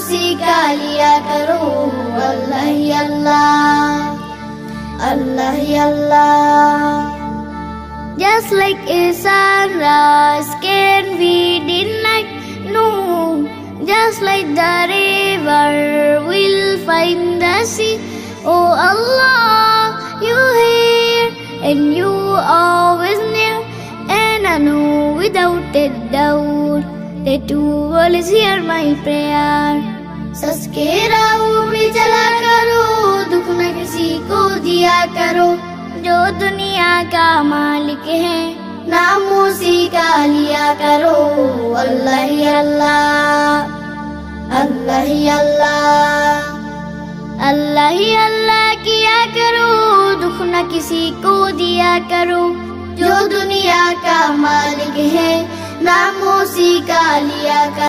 सीखा लिया करो। अल्लाह ही अल्लाह, अल्लाह ही अल्लाह। Just like a sunrise can be denied, no. Just like the river will find the sea. Oh Allah, you hear and you always near, and I know without a doubt that you always hear my prayer. सच के राहों में चला करो, दुख न किसी को दिया करो। जो दुनिया का मालिक है, नामों सीखा लिया करो। अल्लाह ही अल्लाह, अल्लाह ही अल्लाह, अल्लाह ही अल्लाह किया करो। दुख न किसी को दिया करो। जो दुनिया का मालिक है, नामों सीखा लिया करो।